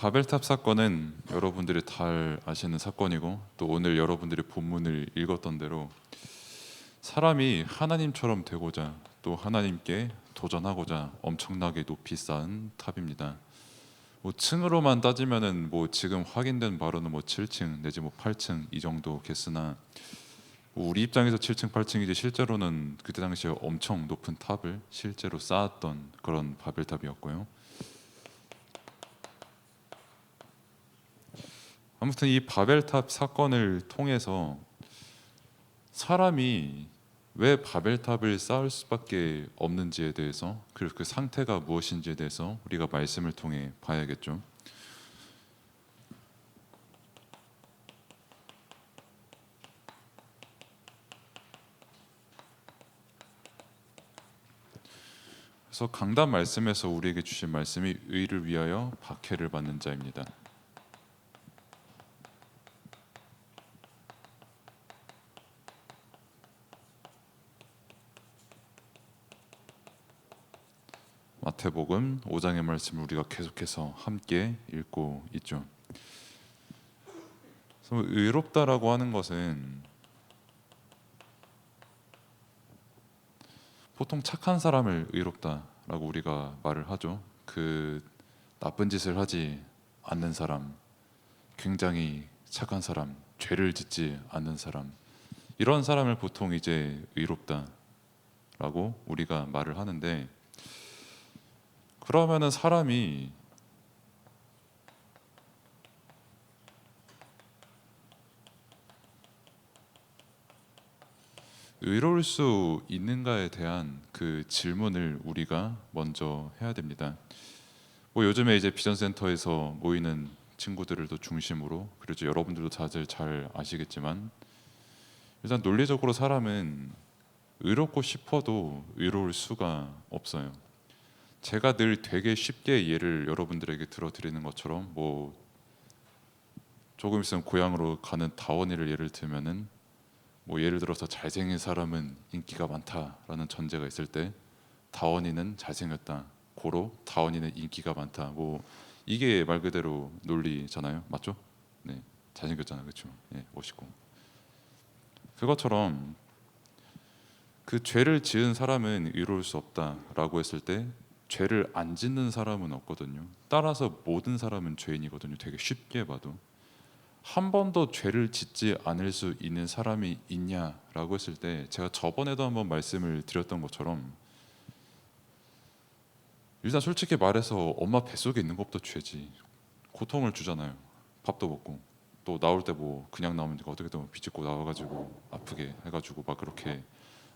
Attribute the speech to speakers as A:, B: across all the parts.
A: 바벨탑 사건은 여러분들이 잘 아시는 사건이고, 또 오늘 여러분들이 본문을 읽었던 대로 사람이 하나님처럼 되고자 또 하나님께 도전하고자 엄청나게 높이 쌓은 탑입니다. 층으로만 따지면은 지금 확인된 바로는 7층 내지 8층 이 정도겠으나, 우리 입장에서 7층 8층이지 실제로는 그때 당시에 엄청 높은 탑을 실제로 쌓았던 그런 바벨탑이었고요. 아무튼 이 바벨탑 사건을 통해서 사람이 왜 바벨탑을 쌓을 수밖에 없는지에 대해서, 그리고 그 상태가 무엇인지에 대해서 우리가 말씀을 통해 봐야겠죠. 그래서 강단 말씀에서 우리에게 주신 말씀이 의를 위하여 박해를 받는 자입니다. 마태복음 5장의 말씀을 우리가 계속해서 함께 읽고 있죠. 그래서 의롭다라고 하는 것은 보통 착한 사람을 의롭다라고 우리가 말을 하죠. 그 나쁜 짓을 하지 않는 사람, 굉장히 착한 사람, 죄를 짓지 않는 사람, 이런 사람을 보통 이제 의롭다라고 우리가 말을 하는데, 그러면은 사람이 의로울 수 있는가에 대한 그 질문을 우리가 먼저 해야 됩니다. 요즘에 이제 비전센터에서 모이는 친구들도 중심으로, 그리고 여러분들도 다들 잘 아시겠지만, 일단 논리적으로 사람은 의롭고 싶어도 의로울 수가 없어요. 제가 늘 되게 쉽게 예를 여러분들에게 들어드리는 것처럼, 조금 있으면 고향으로 가는 다원이를 예를 들면은, 예를 들어서 잘생긴 사람은 인기가 많다라는 전제가 있을 때 다원이는 잘생겼다, 고로 다원이는 인기가 많다, 이게 말 그대로 논리잖아요. 맞죠? 네, 잘생겼잖아, 그렇죠? 네, 멋있고. 그것처럼 그 죄를 지은 사람은 의로울 수 없다라고 했을 때, 죄를 안 짓는 사람은 없거든요. 따라서 모든 사람은 죄인이거든요. 되게 쉽게 봐도. 한 번도 죄를 짓지 않을 수 있는 사람이 있냐라고 했을 때, 제가 저번에도 한번 말씀을 드렸던 것처럼, 일단 솔직히 말해서 엄마 뱃속에 있는 것부터 죄지. 고통을 주잖아요. 밥도 먹고, 또 나올 때 그냥 나오면 어떻게든 비집고 나와가지고 아프게 해가지고 막 그렇게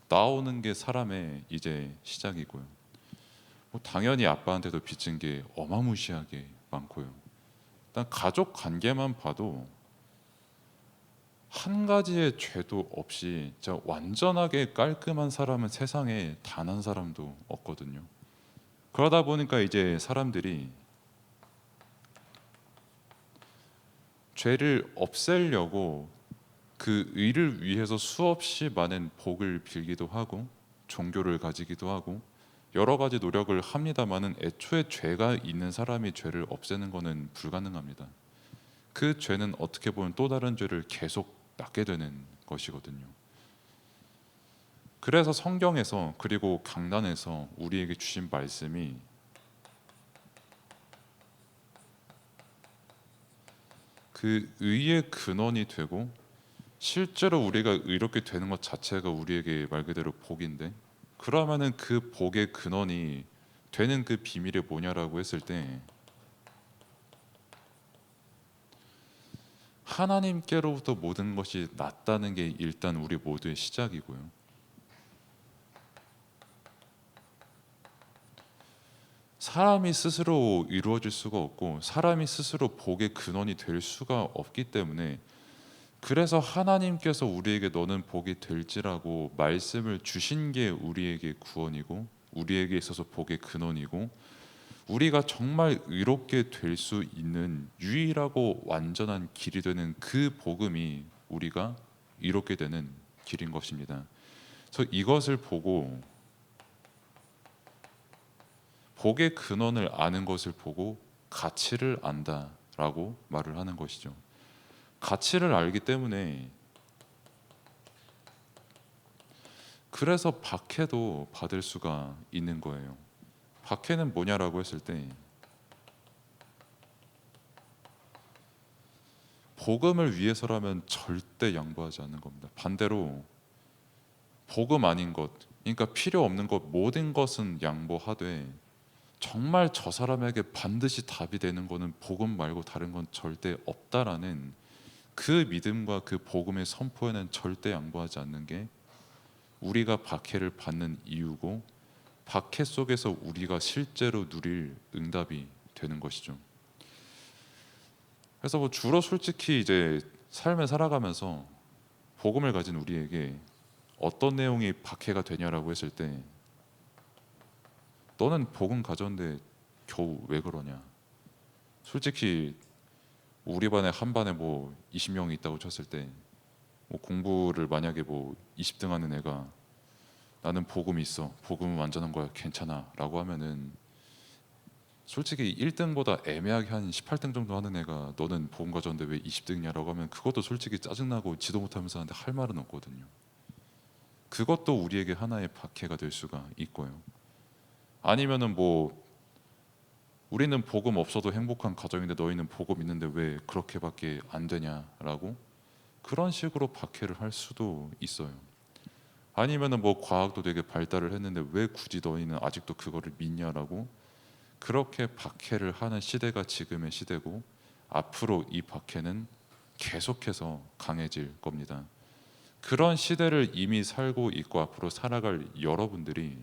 A: 나오는 게 사람의 이제 시작이고요. 당연히 아빠한테도 빚진 게 어마무시하게 많고요. 일단 가족 관계만 봐도 한 가지의 죄도 없이 진짜 완전하게 깔끔한 사람은 세상에 단 한 사람도 없거든요. 그러다 보니까 이제 사람들이 죄를 없애려고 그 의를 위해서 수없이 많은 복을 빌기도 하고 종교를 가지기도 하고 여러 가지 노력을 합니다만은, 애초에 죄가 있는 사람이 죄를 없애는 것은 불가능합니다. 그 죄는 어떻게 보면 또 다른 죄를 계속 낳게 되는 것이거든요. 그래서 성경에서, 그리고 강단에서 우리에게 주신 말씀이 그 의의 근원이 되고, 실제로 우리가 의롭게 되는 것 자체가 우리에게 말 그대로 복인데, 그러면은 그 복의 근원이 되는 그 비밀이 뭐냐라고 했을 때, 하나님께로부터 모든 것이 낫다는 게 일단 우리 모두의 시작이고요. 사람이 스스로 이루어질 수가 없고, 사람이 스스로 복의 근원이 될 수가 없기 때문에, 그래서 하나님께서 우리에게 너는 복이 될지라고 말씀을 주신 게 우리에게 구원이고, 우리에게 있어서 복의 근원이고, 우리가 정말 의롭게 될 수 있는 유일하고 완전한 길이 되는 그 복음이 우리가 이롭게 되는 길인 것입니다. 그래서 이것을 보고, 복의 근원을 아는 것을 보고 가치를 안다, 라고 말을 하는 것이죠. 가치를 알기 때문에, 그래서 박해도 받을 수가 있는 거예요. 박해는 뭐냐라고 했을 때, 복음을 위해서라면 절대 양보하지 않는 겁니다. 반대로 복음 아닌 것, 그러니까 필요 없는 것, 모든 것은 양보하되 정말 저 사람에게 반드시 답이 되는 거는 복음 말고 다른 건 절대 없다라는 그 믿음과 그 복음의 선포에는 절대 양보하지 않는 게 우리가 박해를 받는 이유고, 박해 속에서 우리가 실제로 누릴 응답이 되는 것이죠. 그래서 뭐 주로 솔직히 이제 삶을 살아가면서 복음을 가진 우리에게 어떤 내용이 박해가 되냐라고 했을 때, 너는 복음 가졌는데 겨우 왜 그러냐. 솔직히 우리 반에 한 반에 뭐 20명이 있다고 쳤을 때, 뭐 공부를 만약에 뭐 20등 하는 애가 나는 복음이 있어, 복음은 완전한 거야, 괜찮아 라고 하면은, 솔직히 1등보다 애매하게 한 18등 정도 하는 애가 너는 복음 가졌는데 왜 20등이냐라고 하면 그것도 솔직히 짜증나고 지도 못하면서 하는데 할 말은 없거든요. 그것도 우리에게 하나의 박해가 될 수가 있고요. 아니면은 뭐 우리는 복음 없어도 행복한 가정인데 너희는 복음 있는데 왜 그렇게밖에 안 되냐라고, 그런 식으로 박해를 할 수도 있어요. 아니면은 뭐 과학도 되게 발달을 했는데 왜 굳이 너희는 아직도 그거를 믿냐라고, 그렇게 박해를 하는 시대가 지금의 시대고, 앞으로 이 박해는 계속해서 강해질 겁니다. 그런 시대를 이미 살고 있고 앞으로 살아갈 여러분들이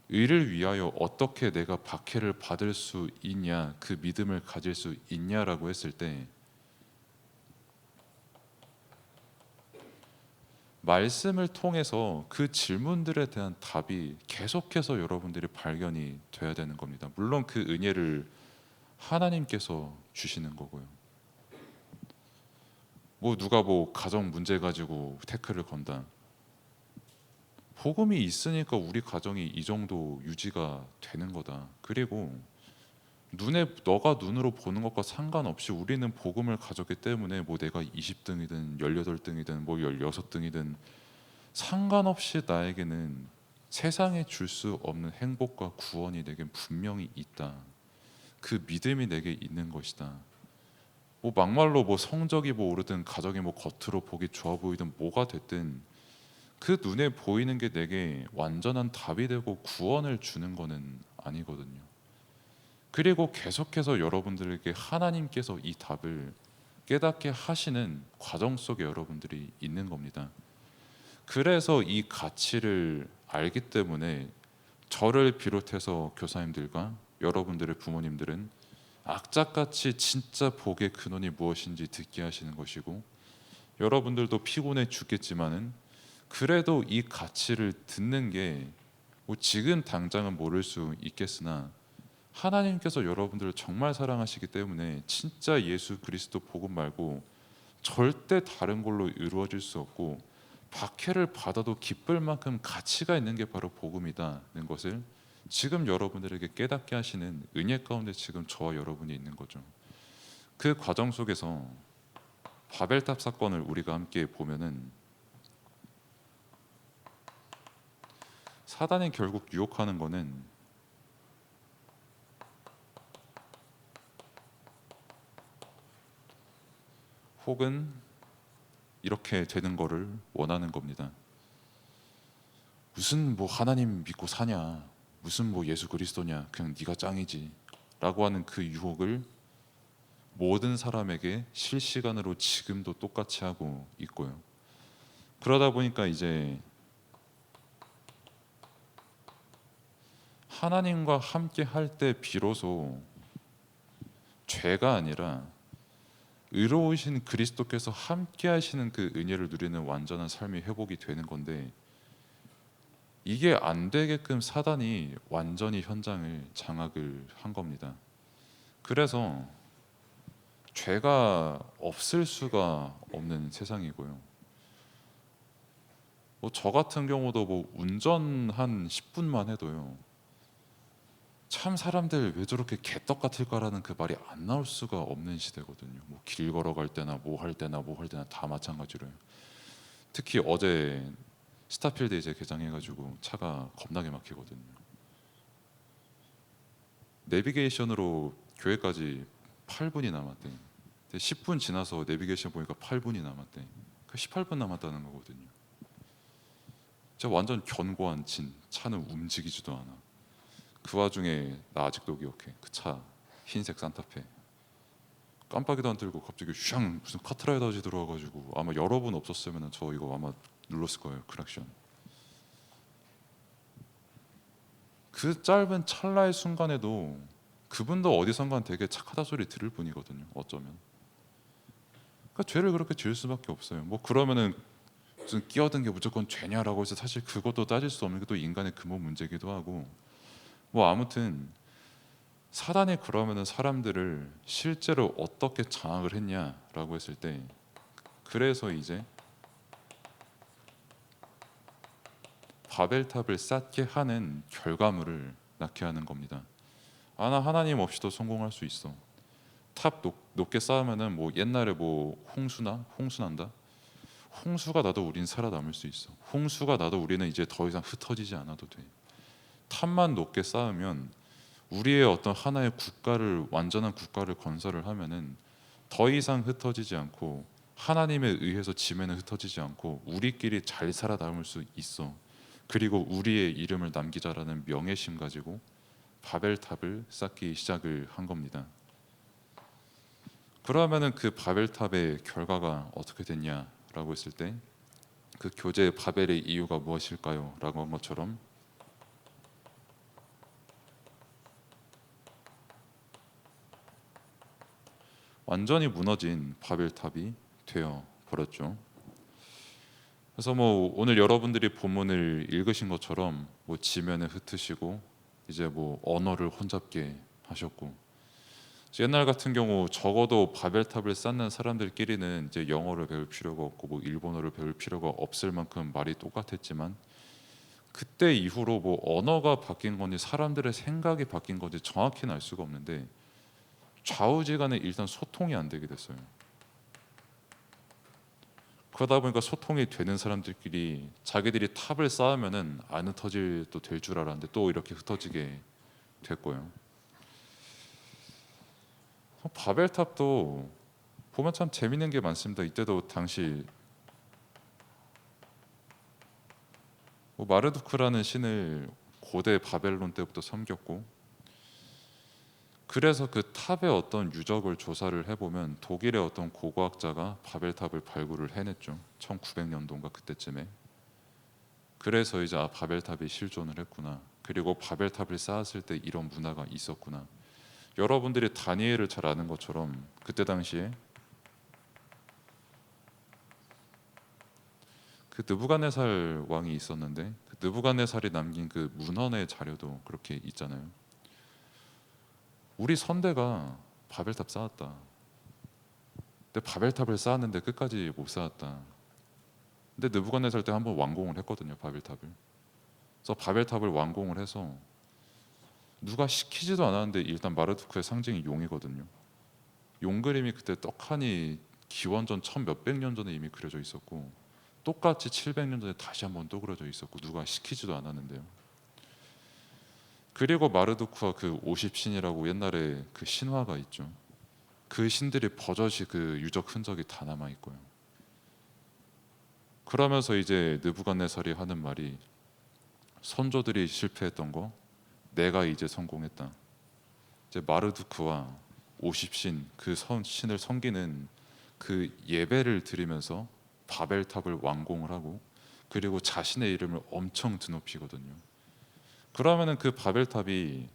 A: 의를 위하여 어떻게 내가 박해를 받을 수 있냐, 그 믿음을 가질 수 있냐라고 했을 때, 말씀을 통해서 그 질문들에 대한 답이 계속해서 여러분들이 발견이 돼야 되는 겁니다. 물론 그 은혜를 하나님께서 주시는 거고요. 뭐 누가 뭐 가정 문제 가지고 태클을 건다, 복음이 있으니까 우리 가정이 이 정도 유지가 되는 거다. 그리고 눈에, 너가 눈으로 보는 것과 상관없이 우리는 복음을 가졌기 때문에 뭐 내가 20등이든 18등이든 뭐 16등이든 상관없이 나에게는 세상에 줄 수 없는 행복과 구원이 내겐 분명히 있다. 그 믿음이 내게 있는 것이다. 뭐 막말로 뭐 성적이 뭐 오르든 가정이 뭐 겉으로 보기 좋아 보이든 뭐가 됐든 그 눈에 보이는 게 내게 완전한 답이 되고 구원을 주는 거는 아니거든요. 그리고 계속해서 여러분들에게 하나님께서 이 답을 깨닫게 하시는 과정 속에 여러분들이 있는 겁니다. 그래서 이 가치를 알기 때문에 저를 비롯해서 교사님들과 여러분들의 부모님들은 악착같이 진짜 복의 근원이 무엇인지 듣게 하시는 것이고, 여러분들도 피곤해 죽겠지만은 그래도 이 가치를 듣는 게 뭐 지금 당장은 모를 수 있겠으나 하나님께서 여러분들을 정말 사랑하시기 때문에 진짜 예수 그리스도 복음 말고 절대 다른 걸로 이루어질 수 없고, 박해를 받아도 기쁠 만큼 가치가 있는 게 바로 복음이다는 것을 지금 여러분들에게 깨닫게 하시는 은혜 가운데 지금 저와 여러분이 있는 거죠. 그 과정 속에서 바벨탑 사건을 우리가 함께 보면은, 사단이 결국 유혹하는 거는 혹은 이렇게 되는 거를 원하는 겁니다. 무슨 뭐 하나님 믿고 사냐, 무슨 뭐 예수 그리스도냐, 그냥 네가 짱이지 라고 하는 그 유혹을 모든 사람에게 실시간으로 지금도 똑같이 하고 있고요. 그러다 보니까 이제 하나님과 함께 할 때 비로소 죄가 아니라 의로우신 그리스도께서 함께 하시는 그 은혜를 누리는 완전한 삶이 회복이 되는 건데, 이게 안 되게끔 사단이 완전히 현장을 장악을 한 겁니다. 그래서 죄가 없을 수가 없는 세상이고요. 뭐 저 같은 경우도 뭐 운전 한 10분만 해도요, 참 사람들 왜 저렇게 개떡 같을까라는 그 말이 안 나올 수가 없는 시대거든요. 뭐 길 걸어갈 때나 뭐 할 때나 뭐 할 때나 다 마찬가지로요. 특히 어제 스타필드 이제 개장해가지고 차가 겁나게 막히거든요. 내비게이션으로 교회까지 8분이 남았대. 근데 10분 지나서 내비게이션 보니까 8분이 남았대. 그 18분 남았다는 거거든요. 진짜 완전 견고한 진. 차는 움직이지도 않아. 그 와중에 나 아직도 기억해. 그 차 흰색 산타페. 깜빡이도 안 들고 갑자기 샹 무슨 카트라이더지 들어와가지고 아마 여러분 없었으면 저 이거 아마 눌렀을 거예요. 크락션. 그 짧은 찰나의 순간에도 그분도 어디선가 되게 착하다 소리 들을 분이거든요. 어쩌면. 그러니까 죄를 그렇게 지을 수밖에 없어요. 뭐 그러면은 무슨 끼어든 게 무조건 죄냐라고 해서 사실 그것도 따질 수 없는 게 또 인간의 근본 문제기도 하고 뭐 아무튼 사단이 그러면은 사람들을 실제로 어떻게 장악을 했냐라고 했을 때 그래서 이제 바벨탑을 쌓게 하는 결과물을 낳게 하는 겁니다. 나 하나님 없이도 성공할 수 있어. 탑 높게 쌓으면은 뭐 옛날에 뭐 홍수 난다. 홍수가 나도 우린 살아남을 수 있어. 홍수가 나도 우리는 이제 더 이상 흩어지지 않아도 돼. 탑만 높게 쌓으면 우리의 어떤 하나의 국가를 완전한 국가를 건설을 하면은 더 이상 흩어지지 않고 하나님에 의해서 지면은 흩어지지 않고 우리끼리 잘 살아남을 수 있어. 그리고 우리의 이름을 남기자라는 명예심 가지고 바벨탑을 쌓기 시작을 한 겁니다. 그러면은 그 바벨탑의 결과가 어떻게 됐냐라고 했을 때 그 교제 바벨의 이유가 무엇일까요? 라고 한 것처럼 완전히 무너진 바벨탑이 되어 버렸죠. 그래서 뭐 오늘 여러분들이 본문을 읽으신 것처럼 뭐 지면에 흩으시고 이제 뭐 언어를 혼잡게 하셨고 옛날 같은 경우 적어도 바벨탑을 쌓는 사람들끼리는 이제 영어를 배울 필요가 없고 뭐 일본어를 배울 필요가 없을 만큼 말이 똑같았지만 그때 이후로 뭐 언어가 바뀐 건지 사람들의 생각이 바뀐 건지 정확히는 알 수가 없는데 좌우지간에 일단 소통이 안 되게 됐어요. 그러다 보니까 소통이 되는 사람들끼리 자기들이 탑을 쌓으면은 안 흩어질 또 될 줄 알았는데 또 이렇게 흩어지게 됐고요. 바벨탑도 보면 참 재밌는 게 많습니다. 이때도 당시 뭐 마르두크라는 신을 고대 바벨론 때부터 섬겼고 그래서 그 탑의 어떤 유적을 조사를 해보면 독일의 어떤 고고학자가 바벨탑을 발굴을 해냈죠. 1900년도인가 그때쯤에. 그래서 이제 바벨탑이 실존을 했구나. 그리고 바벨탑을 쌓았을 때 이런 문화가 있었구나. 여러분들이 다니엘을 잘 아는 것처럼 그때 당시에 그 느부갓네살 왕이 있었는데 그 느부갓네살이 남긴 그 문헌의 자료도 그렇게 있잖아요. 우리 선대가 바벨탑 쌓았다. 근데 바벨탑을 쌓았는데 끝까지 못 쌓았다. 근데 느부갓네살 때 한번 완공을 했거든요. 바벨탑을. 그래서 바벨탑을 완공을 해서 누가 시키지도 않았는데 일단 마르두크의 상징이 용이거든요. 용 그림이 그때 떡하니 기원전 1000몇백 년 전에 이미 그려져 있었고 똑같이 700년 전에 다시 한번 또 그려져 있었고 누가 시키지도 않았는데요. 그리고 마르두크와 그 50신이라고 옛날에 그 신화가 있죠. 그 신들이 버젓이 그 유적 흔적이 다 남아 있고요. 그러면서 이제 느부갓네살이 하는 말이 선조들이 실패했던 거 내가 이제 성공했다. 이제 마르두크와 50신 그 신을 섬기는 그 예배를 드리면서 바벨탑을 완공을 하고 그리고 자신의 이름을 엄청 드높이거든요. 그러면은 그 바벨탑이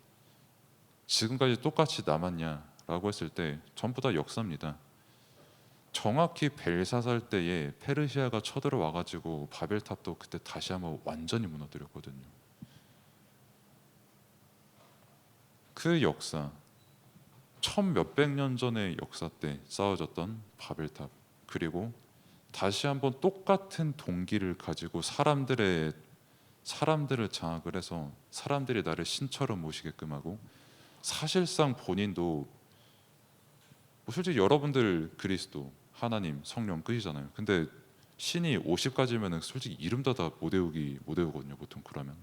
A: 지금까지 똑같이 남았냐라고 했을 때 전부 다 역사입니다. 정확히 벨사살 때에 페르시아가 쳐들어와 가지고 바벨탑도 그때 다시 한번 완전히 무너뜨렸거든요. 그 역사, 천 몇백 년 전의 역사 때 쌓아졌던 바벨탑 그리고 다시 한번 똑같은 동기를 가지고 사람들의 사람들을 장악을 해서 사람들이 나를 신처럼 모시게끔 하고, 사실상 본인도 뭐 솔직히 여러분들 그리스도, 하나님, 성령 끝이잖아요. 근데 신이 50가지면은 솔직히 이름도 다 못 외우거든요, 보통. 그러면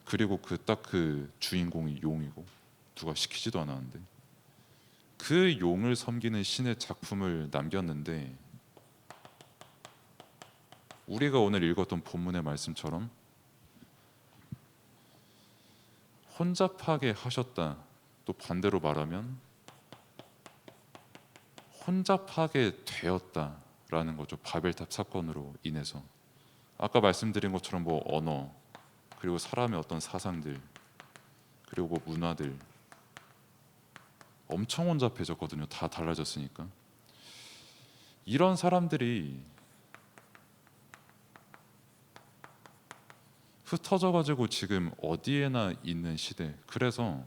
A: 그리고 그 딱 그 주인공이 용이고 누가 시키지도 않았는데 그 용을 섬기는 신의 작품을 남겼는데, 우리가 오늘 읽었던 본문의 말씀처럼 혼잡하게 하셨다, 또 반대로 말하면 혼잡하게 되었다라는 거죠. 바벨탑 사건으로 인해서 아까 말씀드린 것처럼 뭐 언어, 그리고 사람의 어떤 사상들, 그리고 뭐 문화들 엄청 혼잡해졌거든요. 다 달라졌으니까. 이런 사람들이 흩어져 가지고 지금 어디에나 있는 시대. 그래서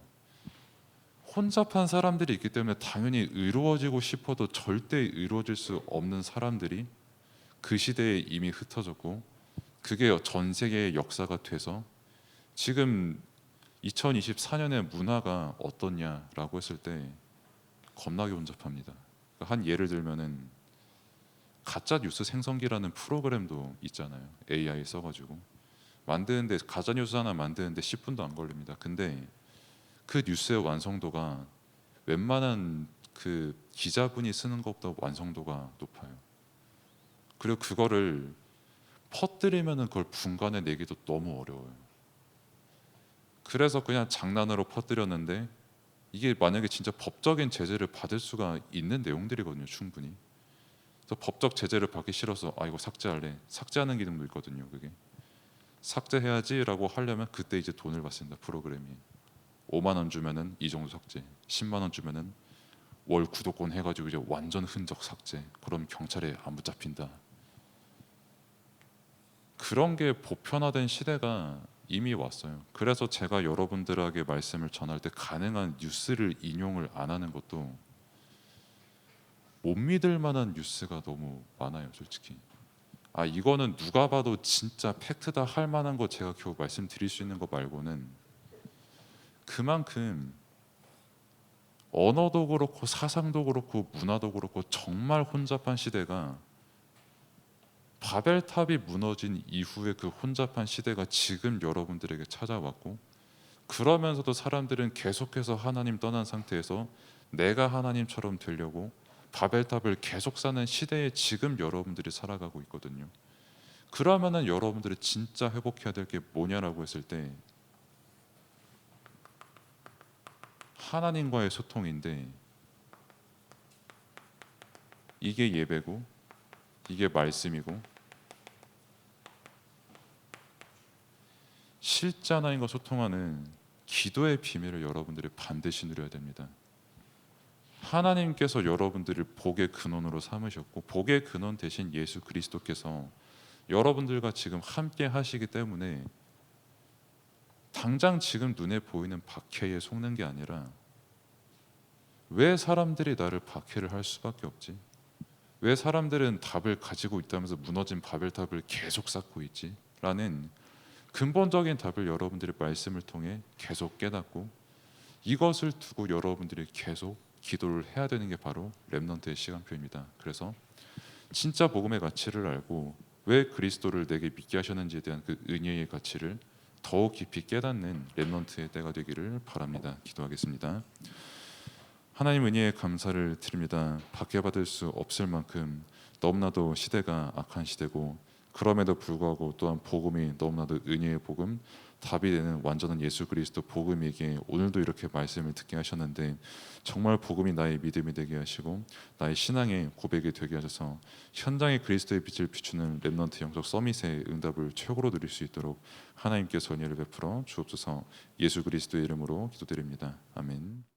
A: 혼잡한 사람들이 있기 때문에 당연히 의로워지고 싶어도 절대 의로워질 수 없는 사람들이 그 시대에 이미 흩어졌고, 그게 전 세계의 역사가 돼서 지금 2024년의 문화가 어떻냐라고 했을 때 겁나게 혼잡합니다. 한 예를 들면은 가짜 뉴스 생성기라는 프로그램도 있잖아요. AI 써가지고 만드는데, 가짜 뉴스 하나 만드는데 10분도 안 걸립니다. 근데 그 뉴스의 완성도가 웬만한 그 기자분이 쓰는 것보다 완성도가 높아요. 그리고 그거를 퍼뜨리면은 그걸 분간해 내기도 너무 어려워요. 그래서 그냥 장난으로 퍼뜨렸는데 이게 만약에 진짜 법적인 제재를 받을 수가 있는 내용들이거든요, 충분히. 그래서 법적 제재를 받기 싫어서 아 이거 삭제할래, 삭제하는 기능도 있거든요. 그게 삭제해야지라고 하려면 그때 이제 돈을 받습니다. 프로그램이 5만 원 주면은 이 정도 삭제, 10만 원 주면은 월 구독권 해가지고 이제 완전 흔적 삭제. 그럼 경찰에 안 붙잡힌다. 그런 게 보편화된 시대가 이미 왔어요. 그래서 제가 여러분들에게 말씀을 전할 때 가능한 뉴스를 인용을 안 하는 것도, 못 믿을 만한 뉴스가 너무 많아요, 솔직히. 아 이거는 누가 봐도 진짜 팩트다 할 만한 거 제가 겨우 말씀드릴 수 있는 거 말고는, 그만큼 언어도 그렇고 사상도 그렇고 문화도 그렇고 정말 혼잡한 시대가, 바벨탑이 무너진 이후에 그 혼잡한 시대가 지금 여러분들에게 찾아왔고, 그러면서도 사람들은 계속해서 하나님 떠난 상태에서 내가 하나님처럼 되려고 바벨탑을 계속 쌓는 시대에 지금 여러분들이 살아가고 있거든요. 그러면은 여러분들이 진짜 회복해야 될 게 뭐냐라고 했을 때 하나님과의 소통인데, 이게 예배고 이게 말씀이고, 실제 하나님과 소통하는 기도의 비밀을 여러분들이 반드시 누려야 됩니다. 하나님께서 여러분들을 복의 근원으로 삼으셨고, 복의 근원 대신 예수 그리스도께서 여러분들과 지금 함께 하시기 때문에 당장 지금 눈에 보이는 박해에 속는 게 아니라, 왜 사람들이 나를 박해를 할 수밖에 없지? 왜 사람들은 답을 가지고 있다면서 무너진 바벨탑을 계속 쌓고 있지? 라는 근본적인 답을 여러분들의 말씀을 통해 계속 깨닫고, 이것을 두고 여러분들이 계속 기도를 해야 되는 게 바로 렘넌트의 시간표입니다. 그래서 진짜 복음의 가치를 알고 왜 그리스도를 내게 믿게 하셨는지에 대한 그 은혜의 가치를 더욱 깊이 깨닫는 렘넌트의 때가 되기를 바랍니다. 기도하겠습니다. 하나님 은혜에 감사를 드립니다. 박해받을 수 없을 만큼 너무나도 시대가 악한 시대고, 그럼에도 불구하고 또한 복음이 너무나도 은혜의 복음, 답이 되는 완전한 예수 그리스도 복음에게 오늘도 이렇게 말씀을 듣게 하셨는데, 정말 복음이 나의 믿음이 되게 하시고 나의 신앙의 고백이 되게 하셔서 현장에 그리스도의 빛을 비추는 렘넌트 영적 서밋의 응답을 최고로 누릴 수 있도록 하나님께서 은혜를 베풀어 주옵소서. 예수 그리스도의 이름으로 기도드립니다. 아멘.